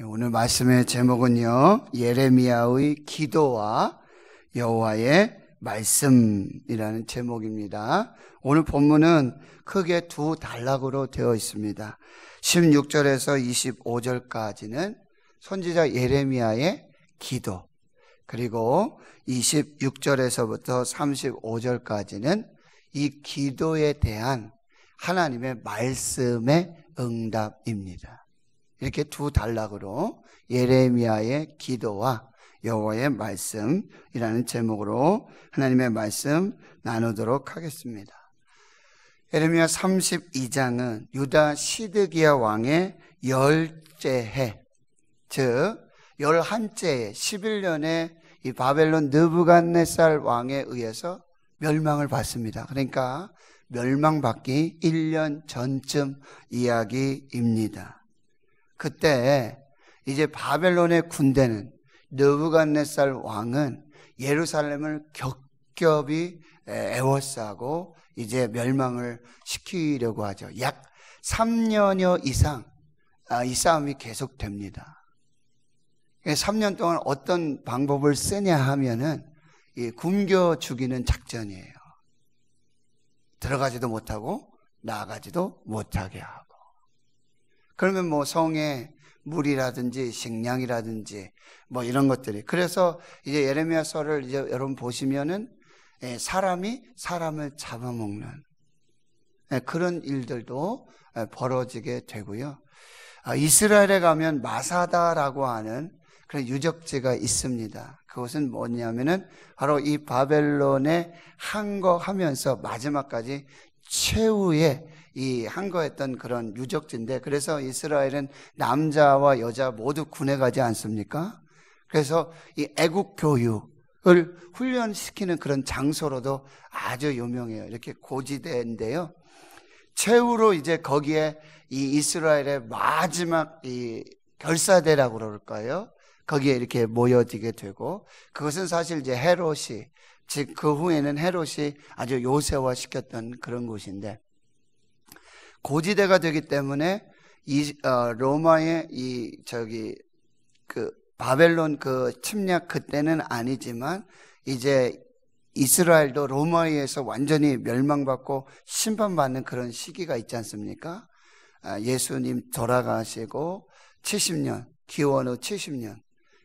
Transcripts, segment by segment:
오늘 말씀의 제목은요, 예레미야의 기도와 여호와의 말씀이라는 제목입니다. 오늘 본문은 크게 두 단락으로 되어 있습니다. 16절에서 25절까지는 선지자 예레미야의 기도, 그리고 26절에서부터 35절까지는 이 기도에 대한 하나님의 말씀의 응답입니다. 이렇게 두 단락으로 예레미야의 기도와 여호와의 말씀이라는 제목으로 하나님의 말씀 나누도록 하겠습니다. 예레미야 32장은 유다 시드기야 왕의 열째 해, 즉 11째에 11년에 이 바벨론 느부갓네살 왕에 의해서 멸망을 받습니다. 그러니까 멸망받기 1년 전쯤 이야기입니다. 그때 이제 바벨론의 군대는, 느부갓네살 왕은 예루살렘을 겹겹이 에워싸고 이제 멸망을 시키려고 하죠. 약 3년여 이상 이 싸움이 계속됩니다. 3년 동안 어떤 방법을 쓰냐 하면은 굶겨 죽이는 작전이에요. 들어가지도 못하고 나가지도 못하게 하고. 그러면 뭐 성에 물이라든지 식량이라든지 뭐 이런 것들이, 그래서 이제 예레미야서를 이제 여러분 보시면은 사람이 사람을 잡아먹는 그런 일들도 벌어지게 되고요. 이스라엘에 가면 마사다라고 하는 그런 유적지가 있습니다. 그것은 뭐냐면은 바로 이 바벨론에 항거하면서 마지막까지 최후의 이 항거했던 그런 유적지인데, 그래서 이스라엘은 남자와 여자 모두 군에 가지 않습니까? 그래서 이 애국 교육을 훈련시키는 그런 장소로도 아주 유명해요. 이렇게 고지대인데요. 최후로 이제 거기에 이 이스라엘의 마지막 이 결사대라고 그럴까요? 거기에 이렇게 모여지게 되고, 그것은 사실 이제 헤롯이, 즉 그 후에는 헤롯이 아주 요새화시켰던 그런 곳인데, 고지대가 되기 때문에 로마의 바벨론 그 침략 그때는 아니지만 이제 이스라엘도 로마에 의해서 완전히 멸망받고 심판받는 그런 시기가 있지 않습니까? 예수님 돌아가시고 70년, 기원 후 70년,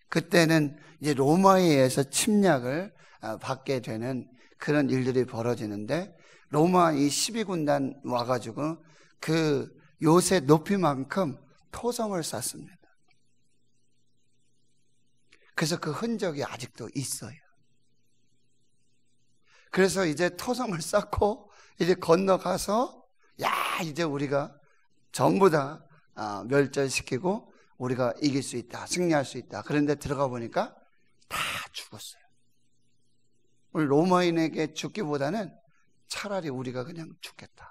그때는 이제 로마에 의해서 침략을 받게 되는 그런 일들이 벌어지는데, 로마 이 12군단 와가지고 그 요새 높이만큼 토성을 쌓습니다. 그래서 그 흔적이 아직도 있어요. 그래서 이제 토성을 쌓고 이제 건너가서 이제 우리가 전부 다 멸절시키고 우리가 이길 수 있다, 승리할 수 있다. 그런데 들어가 보니까 다 죽었어요. 우리 로마인에게 죽기보다는 차라리 우리가 그냥 죽겠다.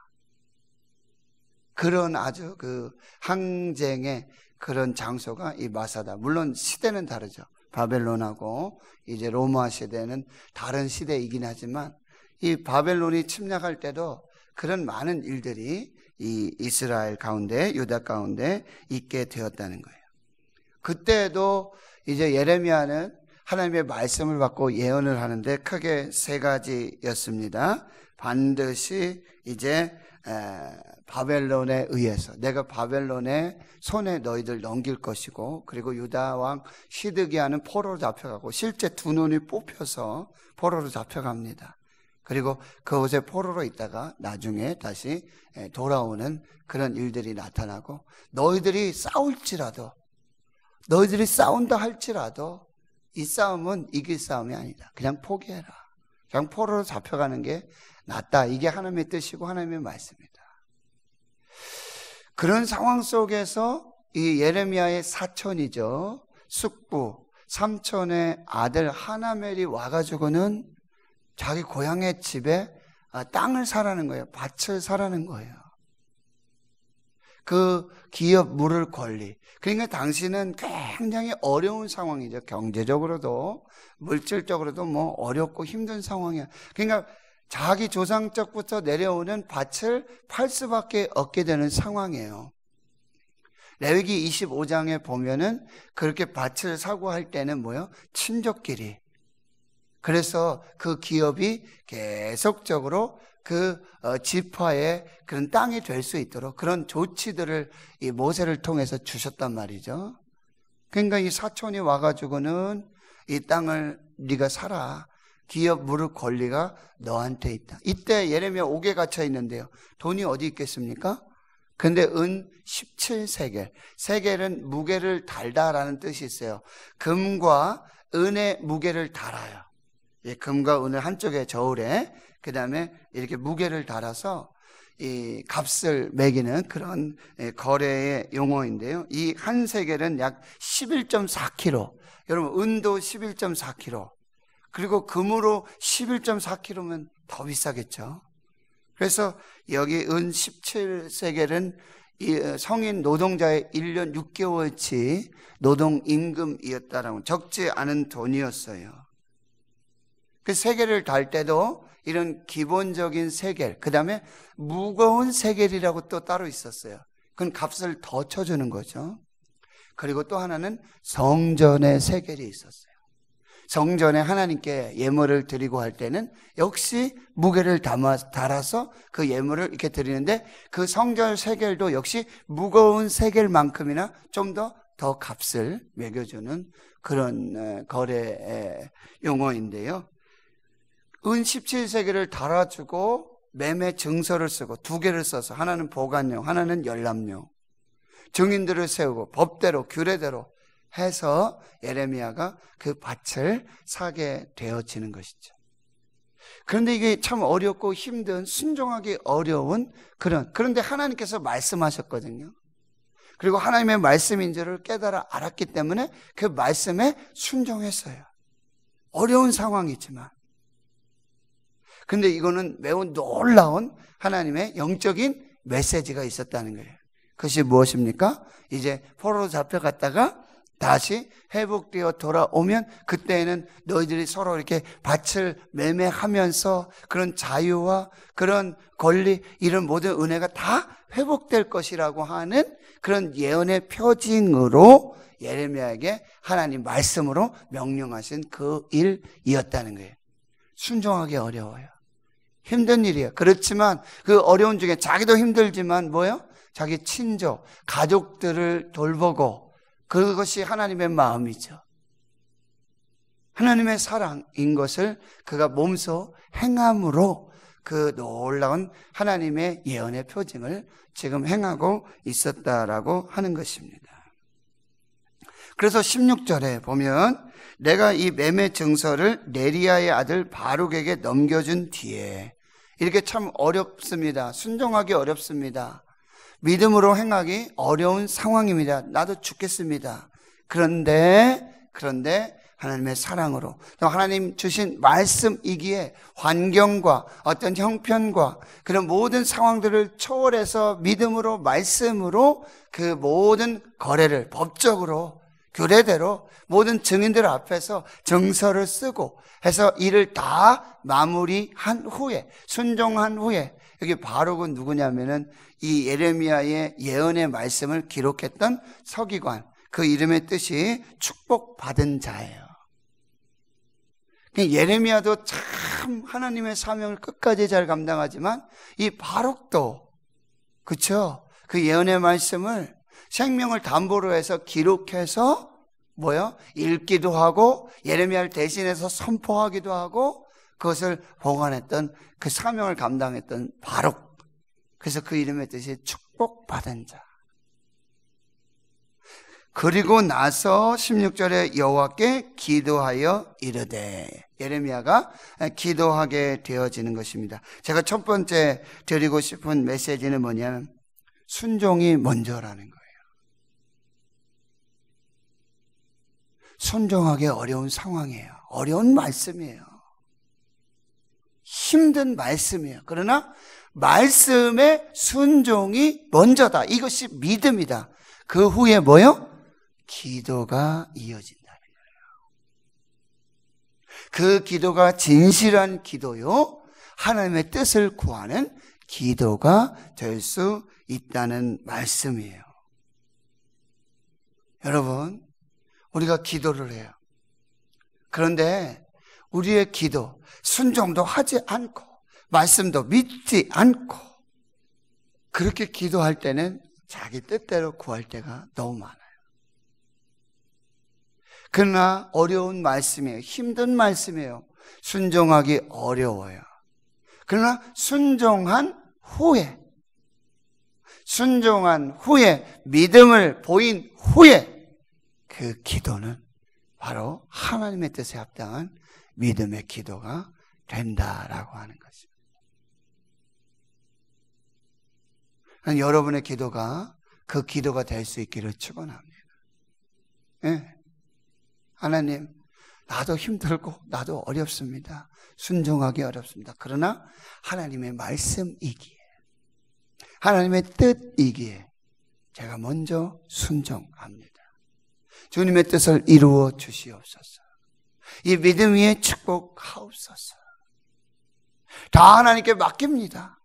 그런 아주 그 항쟁의 그런 장소가 이 마사다. 물론 시대는 다르죠. 바벨론하고 이제 로마 시대는 다른 시대이긴 하지만, 이 바벨론이 침략할 때도 그런 많은 일들이 이 이스라엘 가운데, 유다 가운데 있게 되었다는 거예요. 그때도 이제 예레미야는 하나님의 말씀을 받고 예언을 하는데 크게 세 가지였습니다. 반드시 이제 바벨론에 의해서, 내가 바벨론의 손에 너희들 넘길 것이고, 그리고 유다 왕 시드기야는 포로로 잡혀가고, 실제 두 눈이 뽑혀서 포로로 잡혀갑니다. 그리고 그곳에 포로로 있다가 나중에 다시 돌아오는 그런 일들이 나타나고, 너희들이 싸울지라도, 너희들이 싸운다 할지라도 이 싸움은 이길 싸움이 아니다. 그냥 포기해라. 그냥 포로로 잡혀가는 게 낫다. 이게 하나님의 뜻이고 하나님의 말씀입니다. 그런 상황 속에서 이 예레미야의 사촌이죠, 숙부 삼촌의 아들 하나멜이 와가지고는 자기 고향의 집에 땅을 사라는 거예요. 밭을 사라는 거예요. 그 기업 물을 권리. 그러니까 당시는 굉장히 어려운 상황이죠. 경제적으로도 물질적으로도 뭐 어렵고 힘든 상황이야. 그러니까 자기 조상 쪽부터 내려오는 밭을 팔 수밖에 없게 되는 상황이에요. 레위기 25장에 보면은 그렇게 밭을 사고 할 때는 뭐요? 친족끼리. 그래서 그 기업이 계속적으로 그 지파의 그런 땅이 될 수 있도록 그런 조치들을 이 모세를 통해서 주셨단 말이죠. 그러니까 이 사촌이 와가지고는 이 땅을 네가 사라. 기업 무릎 권리가 너한테 있다. 이때 예레미야 옥에 갇혀 있는데요. 돈이 어디 있겠습니까? 근데 은 17세겔. 세겔은 무게를 달다라는 뜻이 있어요. 금과 은의 무게를 달아요. 금과 은을 한쪽에 저울에, 그 다음에 이렇게 무게를 달아서 이 값을 매기는 그런 거래의 용어인데요. 이 한 세겔은 약 11.4kg. 여러분, 은도 11.4kg. 그리고 금으로 11.4kg면 더 비싸겠죠. 그래서 여기 은 17세겔은 이 성인 노동자의 1년 6개월치 노동 임금이었다라고, 적지 않은 돈이었어요. 그 세겔을 달 때도 이런 기본적인 세겔, 그 다음에 무거운 세겔이라고 또 따로 있었어요. 그건 값을 더 쳐주는 거죠. 그리고 또 하나는 성전의 세겔이 있었어요. 성전에 하나님께 예물을 드리고 할 때는 역시 무게를 달아서 그 예물을 이렇게 드리는데, 그 성전 세겔도 역시 무거운 세겔만큼이나 좀 더 값을 매겨주는 그런 거래 용어인데요. 은 17세겔을 달아주고 매매 증서를 쓰고 두 개를 써서, 하나는 보관용, 하나는 열람용, 증인들을 세우고 법대로 규례대로 해서 예레미야가 그 밭을 사게 되어지는 것이죠. 그런데 이게 참 어렵고 힘든, 순종하기 어려운 그런데 하나님께서 말씀하셨거든요. 그리고 하나님의 말씀인 줄을 깨달아 알았기 때문에 그 말씀에 순종했어요. 어려운 상황이지만. 근데 이거는 매우 놀라운 하나님의 영적인 메시지가 있었다는 거예요. 그것이 무엇입니까? 이제 포로로 잡혀갔다가 다시 회복되어 돌아오면 그때에는 너희들이 서로 이렇게 밭을 매매하면서 그런 자유와 그런 권리, 이런 모든 은혜가 다 회복될 것이라고 하는 그런 예언의 표징으로 예레미야에게 하나님 말씀으로 명령하신 그 일이었다는 거예요. 순종하기 어려워요. 힘든 일이에요. 그렇지만 그 어려운 중에 자기도 힘들지만 뭐요? 자기 친족, 가족들을 돌보고, 그것이 하나님의 마음이죠. 하나님의 사랑인 것을 그가 몸소 행함으로 그 놀라운 하나님의 예언의 표징을 지금 행하고 있었다라고 하는 것입니다. 그래서 16절에 보면 내가 이 매매 증서를 네리야의 아들 바룩에게 넘겨준 뒤에, 이렇게 참 어렵습니다. 순종하기 어렵습니다. 믿음으로 행하기 어려운 상황입니다. 나도 죽겠습니다. 그런데 하나님의 사랑으로, 또 하나님 주신 말씀이기에 환경과 어떤 형편과 그런 모든 상황들을 초월해서 믿음으로, 말씀으로 그 모든 거래를 법적으로 규례대로 모든 증인들 앞에서 증서를 쓰고 해서 일을 다 마무리한 후에, 순종한 후에, 여기 바룩은 누구냐면은 이 예레미야의 예언의 말씀을 기록했던 서기관, 그 이름의 뜻이 축복받은 자예요. 예레미야도 참 하나님의 사명을 끝까지 잘 감당하지만 이 바룩도, 그렇죠? 그 예언의 말씀을 생명을 담보로 해서 기록해서 뭐요? 읽기도 하고 예레미야를 대신해서 선포하기도 하고 그것을 보관했던, 그 사명을 감당했던 바룩. 그래서 그 이름의 뜻이 축복받은 자. 그리고 나서 16절에 여호와께 기도하여 이르되, 예레미야가 기도하게 되어지는 것입니다. 제가 첫 번째 드리고 싶은 메시지는 뭐냐면 순종이 먼저라는 거예요. 순종하기 어려운 상황이에요. 어려운 말씀이에요. 힘든 말씀이에요. 그러나 말씀의 순종이 먼저다. 이것이 믿음이다. 그 후에 뭐요? 기도가 이어진다는 거예요. 그 기도가 진실한 기도요, 하나님의 뜻을 구하는 기도가 될 수 있다는 말씀이에요. 여러분, 우리가 기도를 해요. 그런데 우리의 기도, 순종도 하지 않고 말씀도 믿지 않고 그렇게 기도할 때는 자기 뜻대로 구할 때가 너무 많아요. 그러나 어려운 말씀이에요. 힘든 말씀이에요. 순종하기 어려워요. 그러나 순종한 후에 믿음을 보인 후에 그 기도는 바로 하나님의 뜻에 합당한 믿음의 기도가 된다라고 하는 것입니다. 여러분의 기도가 그 기도가 될 수 있기를 축원합니다. 네. 하나님, 나도 힘들고 나도 어렵습니다. 순종하기 어렵습니다. 그러나 하나님의 말씀이기에, 하나님의 뜻이기에 제가 먼저 순종합니다. 주님의 뜻을 이루어 주시옵소서. 이 믿음 위에 축복하옵소서. 다 하나님께 맡깁니다.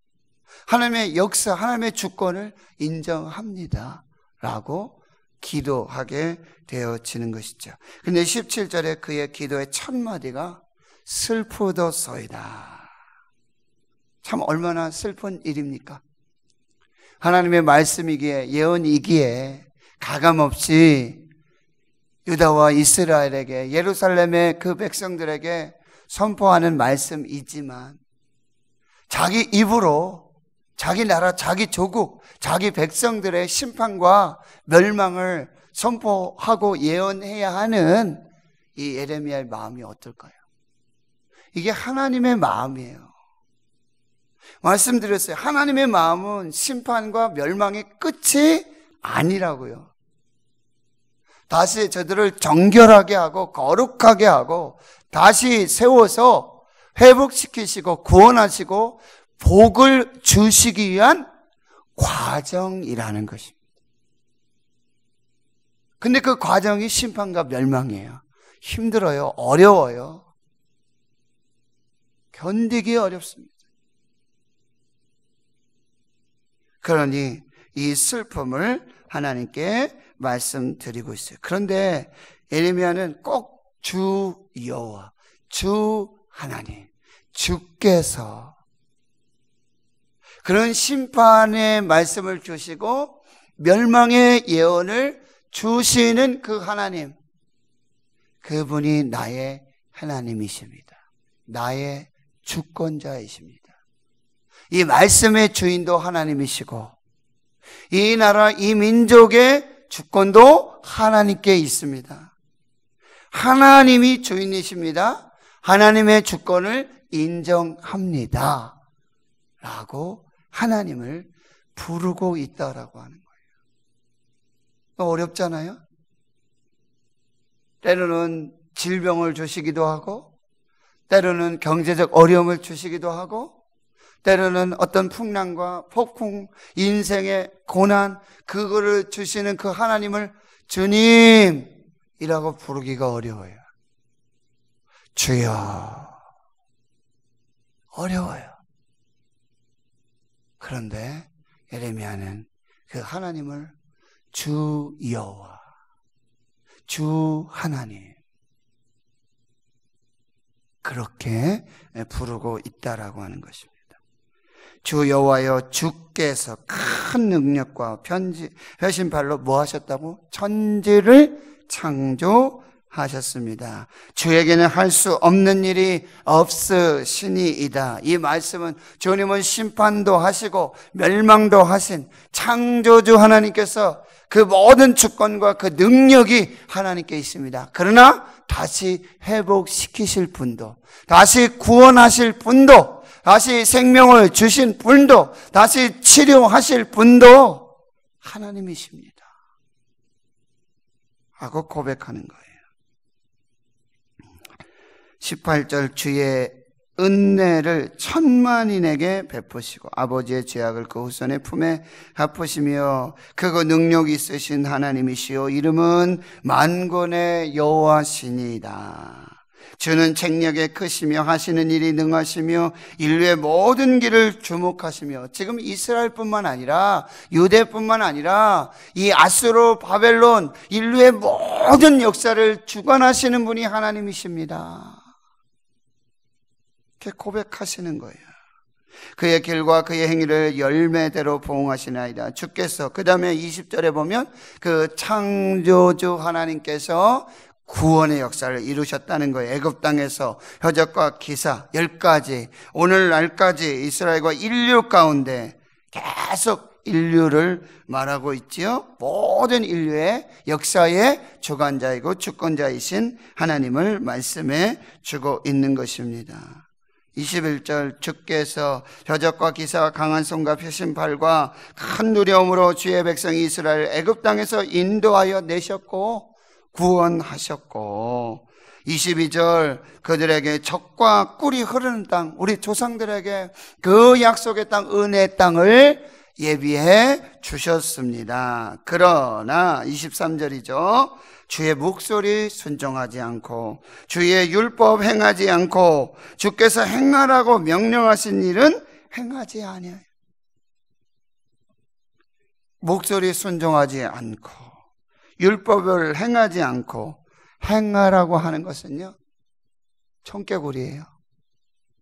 하나님의 역사, 하나님의 주권을 인정합니다 라고 기도하게 되어지는 것이죠. 근데 17절에 그의 기도의 첫 마디가 슬프도소이다. 참 얼마나 슬픈 일입니까? 하나님의 말씀이기에, 예언이기에 가감없이 유다와 이스라엘에게, 예루살렘의 그 백성들에게 선포하는 말씀이지만 자기 입으로 자기 나라, 자기 조국, 자기 백성들의 심판과 멸망을 선포하고 예언해야 하는 이 예레미야의 마음이 어떨까요? 이게 하나님의 마음이에요. 말씀드렸어요. 하나님의 마음은 심판과 멸망의 끝이 아니라고요. 다시 저들을 정결하게 하고 거룩하게 하고 다시 세워서 회복시키시고 구원하시고 복을 주시기 위한 과정이라는 것입니다. 근데 그 과정이 심판과 멸망이에요. 힘들어요. 어려워요. 견디기 어렵습니다. 그러니 이 슬픔을 하나님께 말씀드리고 있어요. 그런데 예레미야는 꼭 주 여호와, 주 하나님, 주께서 그런 심판의 말씀을 주시고 멸망의 예언을 주시는 그 하나님, 그분이 나의 하나님이십니다. 나의 주권자이십니다. 이 말씀의 주인도 하나님이시고 이 나라, 이 민족의 주권도 하나님께 있습니다. 하나님이 주인이십니다. 하나님의 주권을 인정합니다 라고 하나님을 부르고 있다라고 하는 거예요. 어렵잖아요. 때로는 질병을 주시기도 하고, 때로는 경제적 어려움을 주시기도 하고, 때로는 어떤 풍랑과 폭풍, 인생의 고난, 그거를 주시는 그 하나님을 주님이라고 부르기가 어려워요. 주여, 어려워요. 그런데 예레미야는 그 하나님을 주 여호와, 주 하나님, 그렇게 부르고 있다라고 하는 것입니다. 주 여호와여, 주께서 큰 능력과 회심발로 뭐 하셨다고? 천지를 창조하셨습니다. 주에게는 할 수 없는 일이 없으시니이다. 이 말씀은 주님은 심판도 하시고 멸망도 하신 창조주 하나님께서 그 모든 주권과 그 능력이 하나님께 있습니다. 그러나 다시 회복시키실 분도, 다시 구원하실 분도, 다시 생명을 주신 분도, 다시 치료하실 분도 하나님이십니다 하고 고백하는 거예요. 18절, 주의 은혜를 천만인에게 베푸시고 아버지의 죄악을 그 후손의 품에 갚으시며 크고 능력 있으신 하나님이시요 이름은 만군의 여호와시니이다. 주는 책력에 크시며 하시는 일이 능하시며 인류의 모든 길을 주목하시며, 지금 이스라엘뿐만 아니라 유대뿐만 아니라 이 아수르 바벨론 인류의 모든 역사를 주관하시는 분이 하나님이십니다. 이렇게 고백하시는 거예요. 그의 길과 그의 행위를 열매대로 보응하시나이다. 주께서, 그 다음에 20절에 보면 그 창조주 하나님께서 구원의 역사를 이루셨다는 거예요. 애굽 땅에서 표적과 기사 10가지, 오늘날까지 이스라엘과 인류 가운데 계속 인류를 말하고 있지요. 모든 인류의 역사의 주관자이고 주권자이신 하나님을 말씀해 주고 있는 것입니다. 21절, 주께서 표적과 기사 강한 손과 펴신 팔과 큰 두려움으로 주의 백성 이스라엘 애굽 땅에서 인도하여 내셨고 구원하셨고, 22절, 그들에게 젖과 꿀이 흐르는 땅, 우리 조상들에게 그 약속의 땅, 은혜의 땅을 예비해 주셨습니다. 그러나 23절이죠. 주의 목소리 순종하지 않고 주의 율법 행하지 않고 주께서 행하라고 명령하신 일은 행하지 아니하여. 목소리 순종하지 않고 율법을 행하지 않고, 행하라고 하는 것은요, 청개구리예요.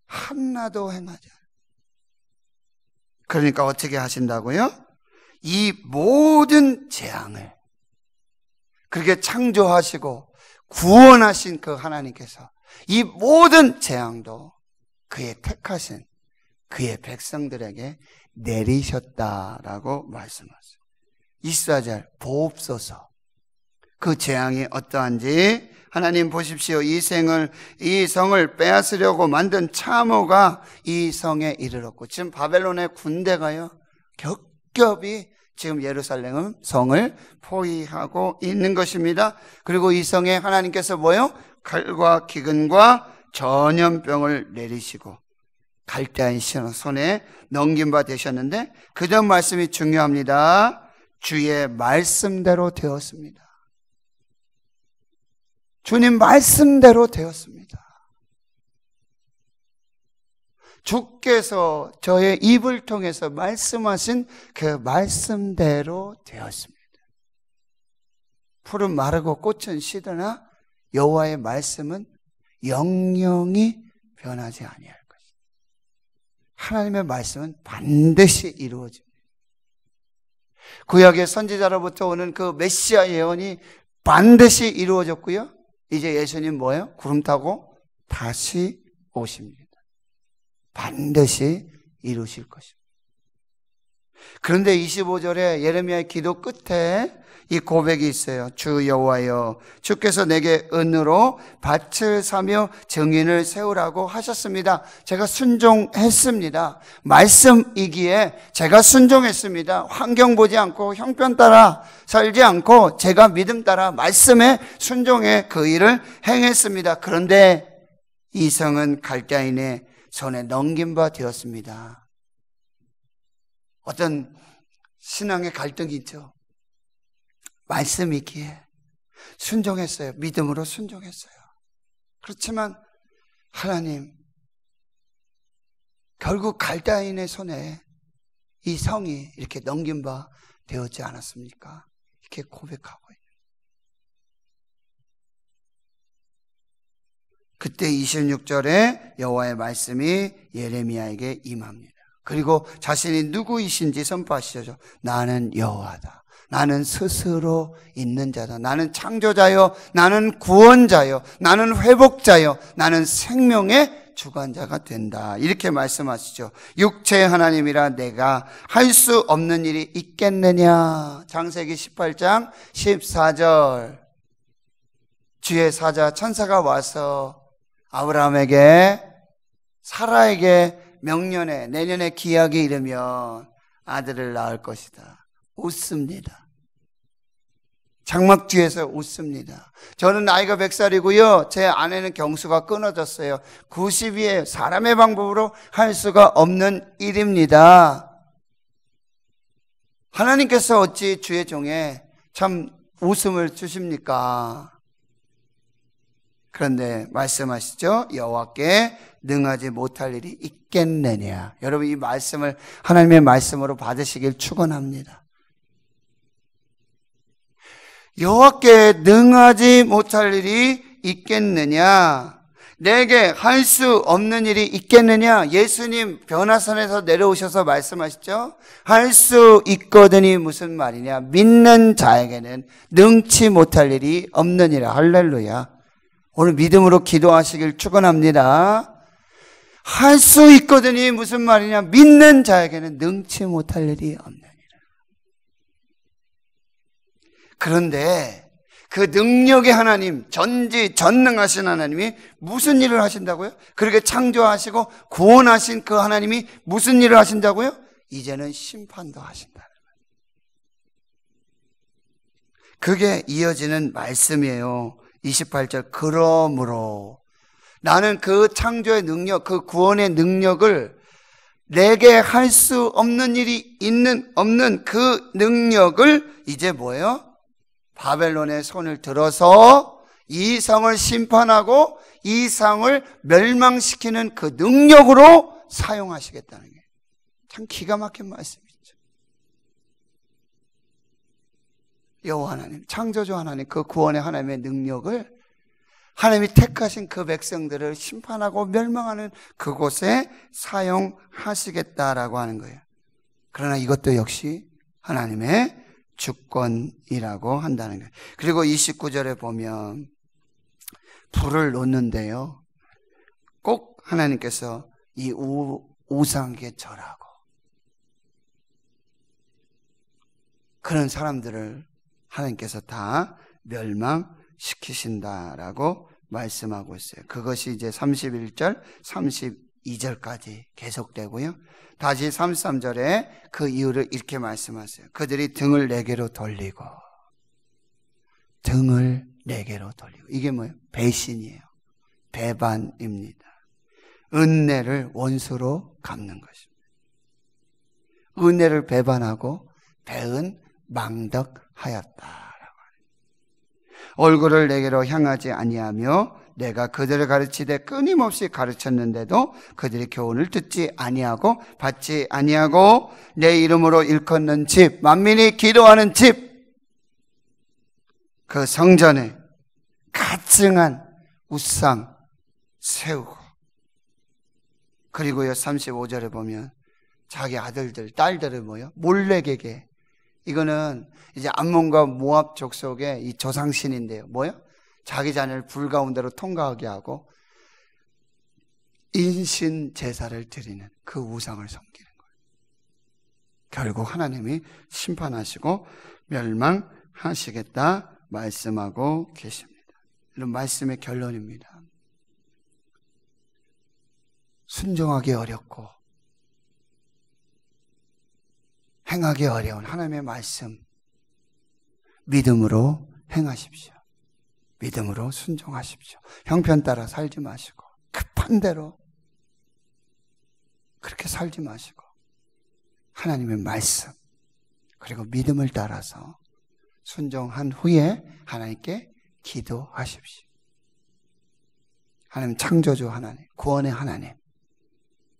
하나도 행하지 않아요. 그러니까 어떻게 하신다고요? 이 모든 재앙을, 그렇게 창조하시고 구원하신 그 하나님께서 이 모든 재앙도 그의 택하신 그의 백성들에게 내리셨다라고 말씀하세요. 24절, 보옵소서. 그 재앙이 어떠한지 하나님 보십시오. 이 성을 빼앗으려고 만든 참호가 이 성에 이르렀고, 지금 바벨론의 군대가요 겹겹이 지금 예루살렘 성을 포위하고 있는 것입니다. 그리고 이 성에 하나님께서 뭐요? 칼과 기근과 전염병을 내리시고 갈대아인 손에 넘긴 바 되셨는데, 그 다음 말씀이 중요합니다. 주의 말씀대로 되었습니다. 주님 말씀대로 되었습니다. 주께서 저의 입을 통해서 말씀하신 그 말씀대로 되었습니다. 풀은 마르고 꽃은 시드나 여호와의 말씀은 영영이 변하지 아니할 것입니다. 하나님의 말씀은 반드시 이루어집니다. 구약의 선지자로부터 오는 그 메시아 예언이 반드시 이루어졌고요. 이제 예수님 뭐예요? 구름 타고 다시 오십니다. 반드시 이루실 것입니다. 그런데 25절에 예레미야의 기도 끝에 이 고백이 있어요. 주 여호와여, 주께서 내게 은으로 밭을 사며 증인을 세우라고 하셨습니다. 제가 순종했습니다. 말씀이기에 제가 순종했습니다. 환경 보지 않고 형편 따라 살지 않고 제가 믿음 따라 말씀에 순종해 그 일을 행했습니다. 그런데 이 성은 갈대아인의 손에 넘긴 바 되었습니다. 어떤 신앙의 갈등이 있죠. 말씀이기에 순종했어요. 믿음으로 순종했어요. 그렇지만 하나님, 결국 갈대아인의 손에 이 성이 이렇게 넘긴 바 되었지 않았습니까? 이렇게 고백하고 있는. 그때 26절에 여호와의 말씀이 예레미야에게 임합니다. 그리고 자신이 누구이신지 선포하시죠. 나는 여호와다. 나는 스스로 있는 자다. 나는 창조자요, 나는 구원자요, 나는 회복자요, 나는 생명의 주관자가 된다. 이렇게 말씀하시죠. 육체의 하나님이라 내가 할 수 없는 일이 있겠느냐. 창세기 18장 14절. 주의 사자 천사가 와서 아브라함에게, 사라에게 명년에, 내년에 기약이 이르면 아들을 낳을 것이다. 웃습니다. 장막 뒤에서 웃습니다. 저는 나이가 100살이고요. 제 아내는 경수가 끊어졌어요. 90이에요. 사람의 방법으로 할 수가 없는 일입니다. 하나님께서 어찌 주의 종에 참 웃음을 주십니까? 그런데 말씀하시죠. 여호와께 능하지 못할 일이 있겠느냐. 여러분 이 말씀을 하나님의 말씀으로 받으시길 축원합니다. 여호와께 능하지 못할 일이 있겠느냐. 내게 할 수 없는 일이 있겠느냐. 예수님 변화선에서 내려오셔서 말씀하시죠. 할 수 있거든이 무슨 말이냐. 믿는 자에게는 능치 못할 일이 없느니라. 할렐루야. 오늘 믿음으로 기도하시길 축원합니다. 할 수 있거든이 무슨 말이냐. 믿는 자에게는 능치 못할 일이 없느니라. 그런데 그 능력의 하나님, 전지전능하신 하나님이 무슨 일을 하신다고요? 그렇게 창조하시고 구원하신 그 하나님이 무슨 일을 하신다고요? 이제는 심판도 하신다는 거예요. 그게 이어지는 말씀이에요. 28절 그러므로 나는 그 창조의 능력, 그 구원의 능력을 내게 할 수 없는 일이 없는 그 능력을 이제 뭐예요? 바벨론의 손을 들어서 이 성을 심판하고 이 성을 멸망시키는 그 능력으로 사용하시겠다는 게 참 기가 막힌 말씀이죠. 여호와 하나님, 창조주 하나님, 그 구원의 하나님의 능력을 하나님이 택하신 그 백성들을 심판하고 멸망하는 그곳에 사용하시겠다라고 하는 거예요. 그러나 이것도 역시 하나님의 주권이라고 한다는 거예요. 그리고 29절에 보면 불을 놓는데요, 꼭 하나님께서 이 우상에게 절하고 그런 사람들을 하나님께서 다 멸망시키신다라고 말씀하고 있어요. 그것이 이제 31절, 32절까지 계속되고요. 다시 33절에 그 이유를 이렇게 말씀하세요. 그들이 등을 내게로 돌리고, 등을 내게로 돌리고. 이게 뭐예요? 배신이에요. 배반입니다. 은혜를 원수로 갚는 것입니다. 은혜를 배반하고 배은 망덕하였다. 얼굴을 내게로 향하지 아니하며 내가 그들을 가르치되 끊임없이 가르쳤는데도 그들이 교훈을 듣지 아니하고 받지 아니하고 내 이름으로 일컫는 집, 만민이 기도하는 집, 그 성전에 가증한 우상 세우고, 그리고요 35절에 보면 자기 아들들, 딸들을 뭐요? 몰렉에게, 이거는 이제 암몬과 모압 족속의 이 조상신인데요. 뭐요? 자기 자녀를 불 가운데로 통과하게 하고 인신 제사를 드리는 그 우상을 섬기는 거예요. 결국 하나님이 심판하시고 멸망하시겠다 말씀하고 계십니다. 이런 말씀의 결론입니다. 순종하기 어렵고 행하기 어려운 하나님의 말씀, 믿음으로 행하십시오. 믿음으로 순종하십시오. 형편 따라 살지 마시고, 급한 대로 그렇게 살지 마시고, 하나님의 말씀 그리고 믿음을 따라서 순종한 후에 하나님께 기도하십시오. 하나님 창조주 하나님, 구원의 하나님,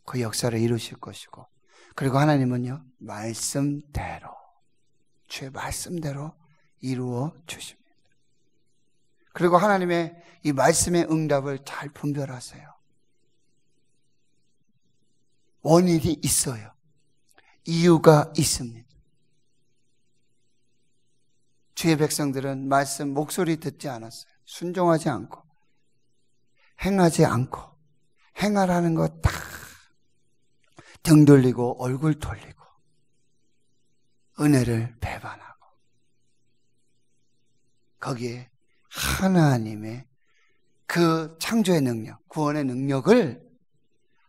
그 역사를 이루실 것이고, 그리고 하나님은요 말씀대로, 주의 말씀대로 이루어 주십니다. 그리고 하나님의 이 말씀의 응답을 잘 분별하세요. 원인이 있어요. 이유가 있습니다. 주의 백성들은 말씀 목소리 듣지 않았어요. 순종하지 않고 행하지 않고, 행하라는 거 다 등 돌리고 얼굴 돌리고 은혜를 배반하고, 거기에 하나님의 그 창조의 능력, 구원의 능력을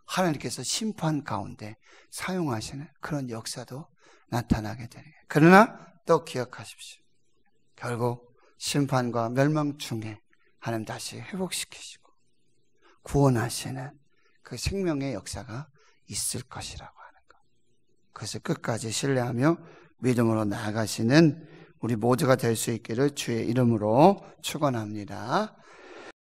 하나님께서 심판 가운데 사용하시는 그런 역사도 나타나게 되는 거예요. 그러나 또 기억하십시오. 결국 심판과 멸망 중에 하나님 다시 회복시키시고 구원하시는 그 생명의 역사가 있을 것이라고 하는 것. 그것을 끝까지 신뢰하며 믿음으로 나아가시는 우리 모두가 될 수 있기를 주의 이름으로 축원합니다.